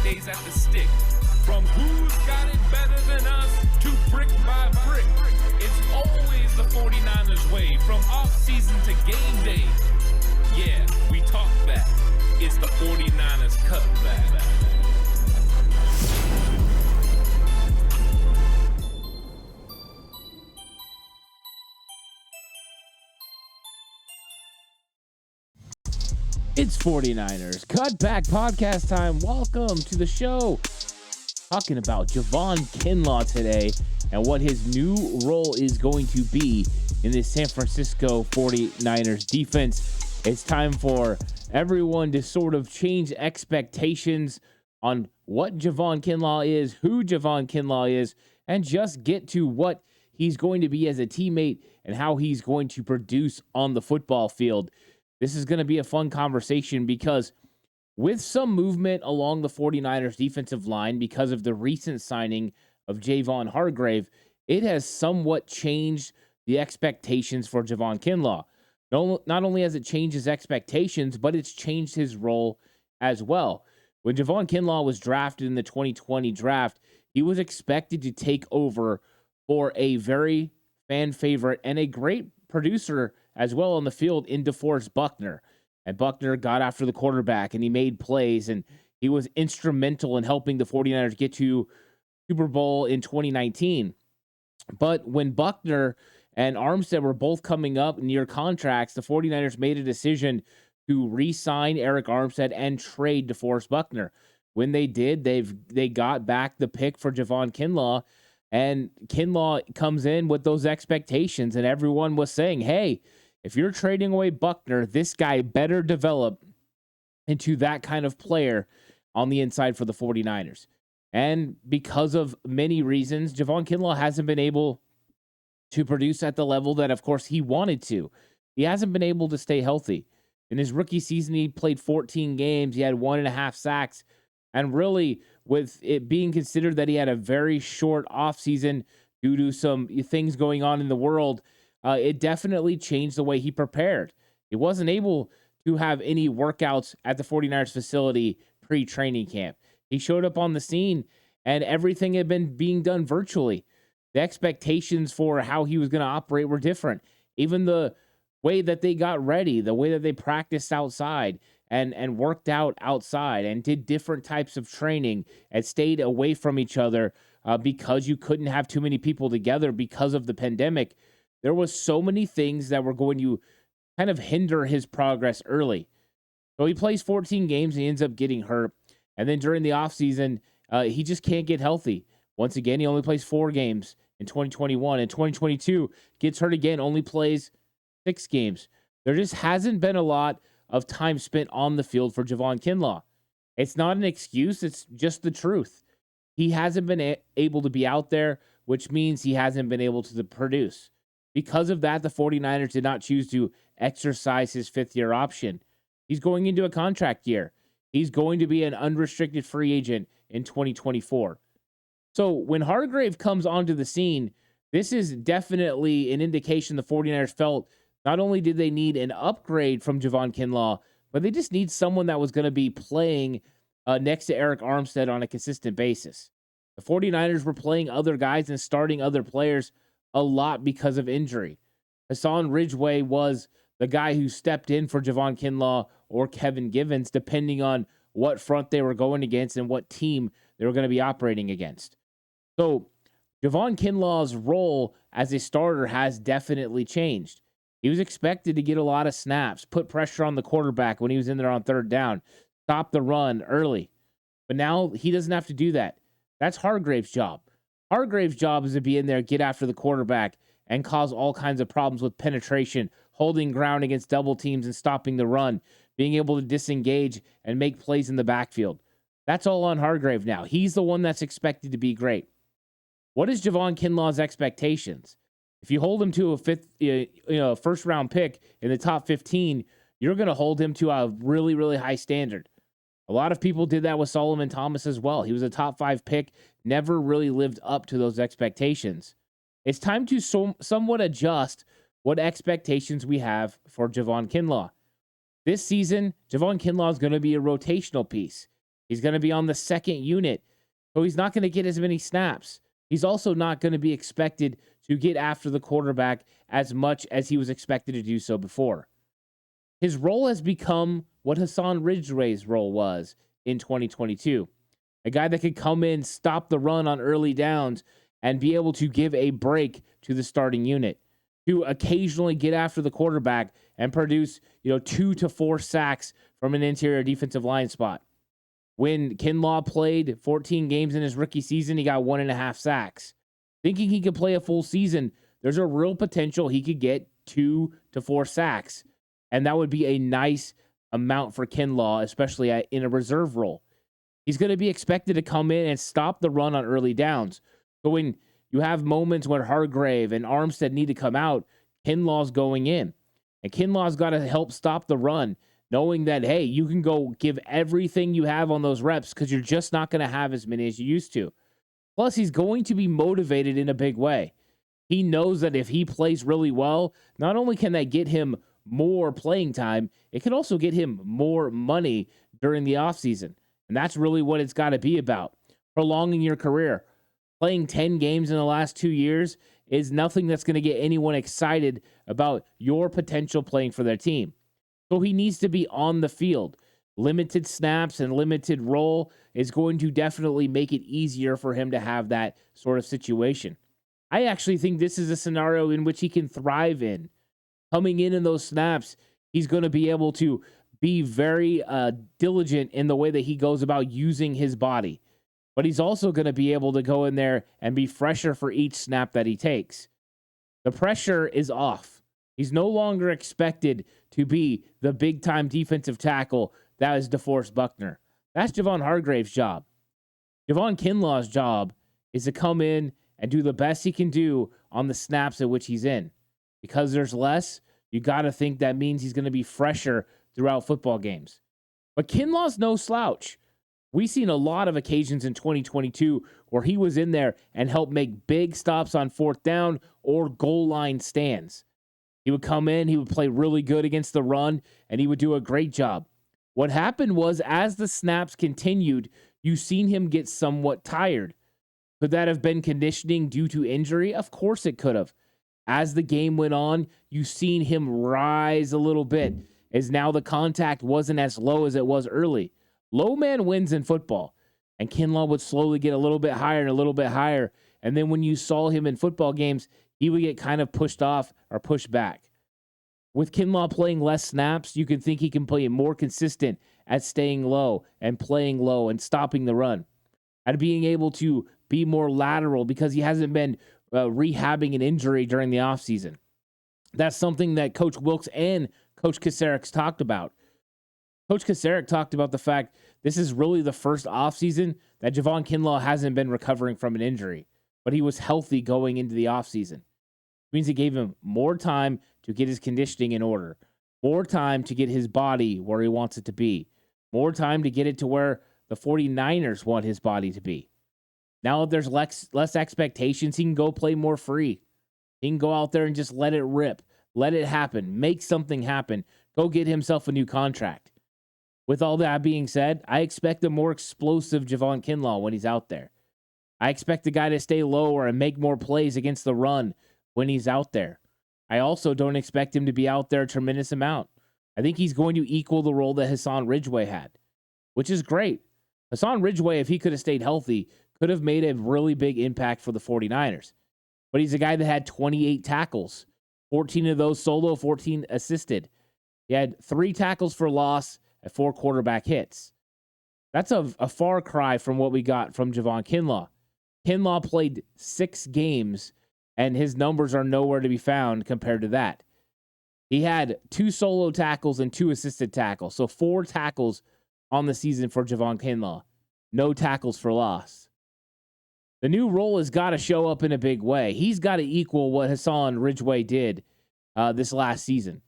days at the stick. From who's got it better than us to brick by brick. It's always the 49ers way, from off-season to game day. Yeah, we talk back. It's the 49ers Cutback. It's 49ers Cutback Podcast time. Welcome to the show. Talking about Javon Kinlaw today and what his new role is going to be in this San Francisco 49ers defense. It's time for everyone to sort of change expectations on what Javon Kinlaw is, who Javon Kinlaw is, and just get to what he's going to be as a teammate and how he's going to produce on the football field. This is going to be a fun conversation because with some movement along the 49ers defensive line because of the recent signing of Javon Hargrave, it has somewhat changed the expectations for Javon Kinlaw. Not only has it changed his expectations, but it's changed his role as well. When Javon Kinlaw was drafted in the 2020 draft, he was expected to take over for a very fan favorite and a great producer as well on the field in DeForest Buckner. And Buckner got after the quarterback and he made plays and he was instrumental in helping the 49ers get to Super Bowl in 2019. But when Buckner and Armstead were both coming up near contracts, the 49ers made a decision to re-sign Eric Armstead and trade DeForest Buckner. When they did, they got back the pick for Javon Kinlaw, and Kinlaw comes in with those expectations, and everyone was saying, hey, if you're trading away Buckner, this guy better develop into that kind of player on the inside for the 49ers. And because of many reasons, Javon Kinlaw hasn't been able to produce at the level that, of course, he wanted to. He hasn't been able to stay healthy. In his rookie season, he played 14 games. He had 1.5 sacks. And really, with it being considered that he had a very short offseason due to some things going on in the world, it definitely changed the way he prepared. He wasn't able to have any workouts at the 49ers facility pre-training camp. He showed up on the scene, and everything had been being done virtually. The expectations for how he was going to operate were different. Even the way that they got ready, the way that they practiced outside and worked out outside and did different types of training and stayed away from each other because you couldn't have too many people together because of the pandemic. There was so many things that were going to kind of hinder his progress early. So he plays 14 games and he ends up getting hurt. And then during the offseason, he just can't get healthy. Once again, he only plays 4 games in 2021. In 2022, gets hurt again, only plays 6 games. There just hasn't been a lot of time spent on the field for Javon Kinlaw. It's not an excuse. It's just the truth. He hasn't been able to be out there, which means he hasn't been able to produce. Because of that, the 49ers did not choose to exercise his 5th-year option. He's going into a contract year. He's going to be an unrestricted free agent in 2024. So when Hargrave comes onto the scene, this is definitely an indication the 49ers felt not only did they need an upgrade from Javon Kinlaw, but they just need someone that was going to be playing next to Eric Armstead on a consistent basis. The 49ers were playing other guys and starting other players a lot because of injury. Hassan Ridgeway was the guy who stepped in for Javon Kinlaw or Kevin Givens, depending on what front they were going against and what team they were going to be operating against. So Javon Kinlaw's role as a starter has definitely changed. He was expected to get a lot of snaps, put pressure on the quarterback when he was in there on 3rd down, stop the run early. But now he doesn't have to do that. That's Hargrave's job. Hargrave's job is to be in there, get after the quarterback, and cause all kinds of problems with penetration, holding ground against double teams and stopping the run, being able to disengage and make plays in the backfield. That's all on Hargrave now. He's the one that's expected to be great. What is Javon Kinlaw's expectations? If you hold him to a first-round pick in the top 15, you're going to hold him to a really, really high standard. A lot of people did that with Solomon Thomas as well. He was a top 5 pick, never really lived up to those expectations. It's time to somewhat adjust what expectations we have for Javon Kinlaw. This season, Javon Kinlaw is going to be a rotational piece. He's going to be on the second unit, so he's not going to get as many snaps. He's also not going to be expected to get after the quarterback as much as he was expected to do so before. His role has become what Hassan Ridgeway's role was in 2022. A guy that could come in, stop the run on early downs, and be able to give a break to the starting unit, to occasionally get after the quarterback and produce, 2 to 4 sacks from an interior defensive line spot. When Kinlaw played 14 games in his rookie season, he got 1.5 sacks. Thinking he could play a full season, there's a real potential he could get 2 to 4 sacks. And that would be a nice amount for Kinlaw, especially in a reserve role. He's going to be expected to come in and stop the run on early downs. So when you have moments where Hargrave and Armstead need to come out, Kinlaw's going in. And Kinlaw's got to help stop the run, knowing that, hey, you can go give everything you have on those reps because you're just not going to have as many as you used to. Plus, he's going to be motivated in a big way. He knows that if he plays really well, not only can that get him more playing time, it can also get him more money during the offseason. And that's really what it's got to be about. Prolonging your career. Playing 10 games in the last 2 years is nothing that's going to get anyone excited about your potential playing for their team. So he needs to be on the field. Limited snaps and limited role is going to definitely make it easier for him to have that sort of situation. I actually think this is a scenario in which he can thrive in. Coming in those snaps, he's going to be able to be very diligent in the way that he goes about using his body. But he's also going to be able to go in there and be fresher for each snap that he takes. The pressure is off. He's no longer expected to be the big-time defensive tackle that is DeForest Buckner. That's Javon Hargrave's job. Javon Kinlaw's job is to come in and do the best he can do on the snaps at which he's in. Because there's less, you got to think that means he's going to be fresher throughout football games. But Kinlaw's no slouch. We've seen a lot of occasions in 2022 where he was in there and helped make big stops on fourth down or goal line stands. He would come in, he would play really good against the run, and he would do a great job. What happened was, as the snaps continued, you've seen him get somewhat tired. Could that have been conditioning due to injury? Of course it could have. As the game went on, you've seen him rise a little bit, as now the contact wasn't as low as it was early. Low man wins in football, and Kinlaw would slowly get a little bit higher and a little bit higher, and then when you saw him in football games, he would get kind of pushed off or pushed back. With Kinlaw playing less snaps, you can think he can play more consistent at staying low and playing low and stopping the run, at being able to be more lateral because he hasn't been rehabbing an injury during the offseason. That's something that Coach Wilkes and Coach Kasarik talked about. Coach Kasarik talked about the fact this is really the first offseason that Javon Kinlaw hasn't been recovering from an injury, but he was healthy going into the offseason. It means it gave him more time to get his conditioning in order, more time to get his body where he wants it to be, more time to get it to where the 49ers want his body to be. Now that there's less expectations, he can go play more free. He can go out there and just let it rip, let it happen, make something happen, go get himself a new contract. With all that being said, I expect a more explosive Javon Kinlaw when he's out there. I expect the guy to stay lower and make more plays against the run when he's out there. I also don't expect him to be out there a tremendous amount. I think he's going to equal the role that Hassan Ridgeway had, which is great. Hassan Ridgeway, if he could have stayed healthy, could have made a really big impact for the 49ers. But he's a guy that had 28 tackles, 14 of those solo, 14 assisted. He had 3 tackles for loss and 4 quarterback hits. That's a far cry from what we got from Javon Kinlaw. Kinlaw played 6 games, and his numbers are nowhere to be found compared to that. He had 2 solo tackles and 2 assisted tackles, so 4 tackles on the season for Javon Kinlaw. No tackles for loss. The new role has got to show up in a big way. He's got to equal what Hassan Ridgeway did this last season.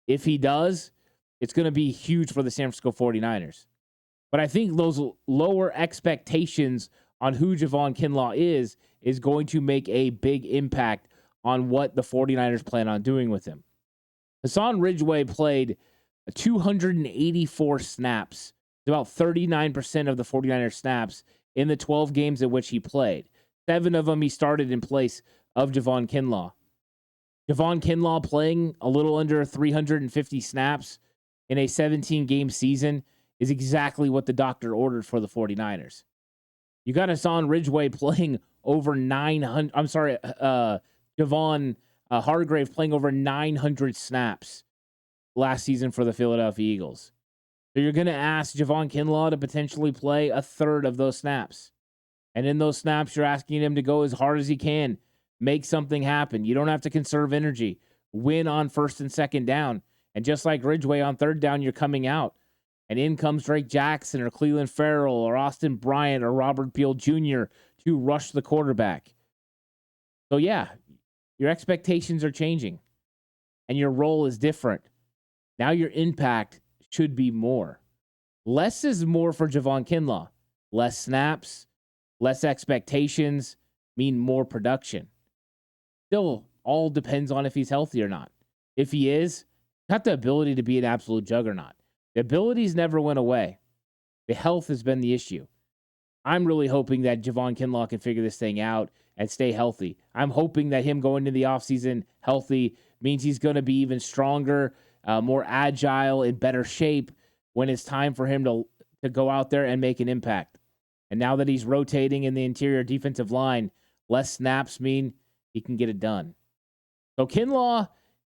If he does, it's going to be huge for the San Francisco 49ers. But I think those lower expectations on who Javon Kinlaw is going to make a big impact on what the 49ers plan on doing with him. Hassan Ridgeway played 284 snaps About 39% of the 49ers snaps in the 12 games in which he played. 7 of them he started in place of Javon Kinlaw. Javon Kinlaw playing a little under 350 snaps in a 17-game season is exactly what the doctor ordered for the 49ers. You got Hassan Ridgeway playing over 900. I'm sorry, Javon Hargrave playing over 900 snaps last season for the Philadelphia Eagles. So you're going to ask Javon Kinlaw to potentially play a third of those snaps. And in those snaps, you're asking him to go as hard as he can, make something happen. You don't have to conserve energy. Win on first and second down. And just like Ridgeway on third down, you're coming out. And in comes Drake Jackson or Cleveland Farrell or Austin Bryant or Robert Beal Jr. to rush the quarterback. So yeah, your expectations are changing. And your role is different. Now your impact should be more. Less is more for Javon Kinlaw. Less snaps, less expectations mean more production. Still, all depends on if he's healthy or not. If he is, got the ability to be an absolute juggernaut. The abilities never went away. The health has been the issue. I'm really hoping that Javon Kinlaw can figure this thing out and stay healthy. I'm hoping that him going into the offseason healthy means he's going to be even stronger, more agile, in better shape when it's time for him to go out there and make an impact. And now that he's rotating in the interior defensive line, less snaps mean he can get it done. So Kinlaw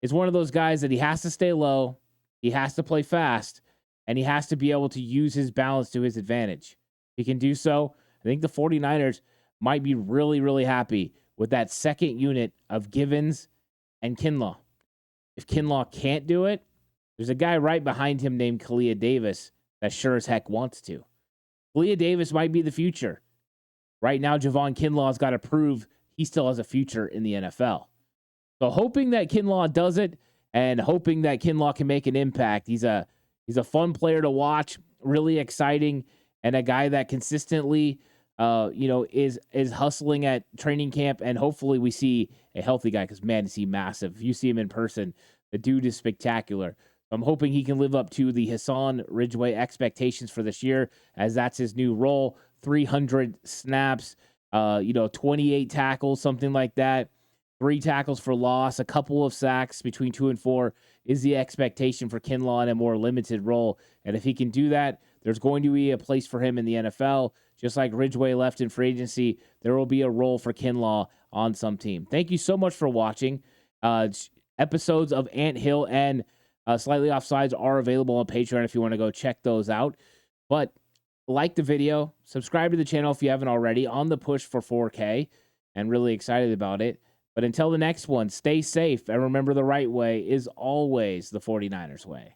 is one of those guys that he has to stay low, he has to play fast, and he has to be able to use his balance to his advantage. If he can do so, I think the 49ers might be really, really happy with that second unit of Givens and Kinlaw. If Kinlaw can't do it, there's a guy right behind him named Kalia Davis that sure as heck wants to. Kalia Davis might be the future. Right now, Javon Kinlaw's got to prove he still has a future in the NFL. So hoping that Kinlaw does it and hoping that Kinlaw can make an impact. He's a fun player to watch, really exciting, and a guy that consistently is hustling at training camp, and hopefully we see a healthy guy because, man, is he massive. If you see him in person, the dude is spectacular. I'm hoping he can live up to the Hassan Ridgeway expectations for this year, as that's his new role. 300 snaps, 28 tackles, something like that. 3 tackles for loss, a couple of sacks between 2 and 4 is the expectation for Kinlaw in a more limited role. And if he can do that, there's going to be a place for him in the NFL. Just like Ridgeway left in free agency, there will be a role for Kinlaw on some team. Thank you so much for watching. Episodes of Ant Hill and Slightly Offsides are available on Patreon if you want to go check those out. But like the video, subscribe to the channel if you haven't already, on the push for 4K, and really excited about it. But until the next one, stay safe, and remember the right way is always the 49ers way.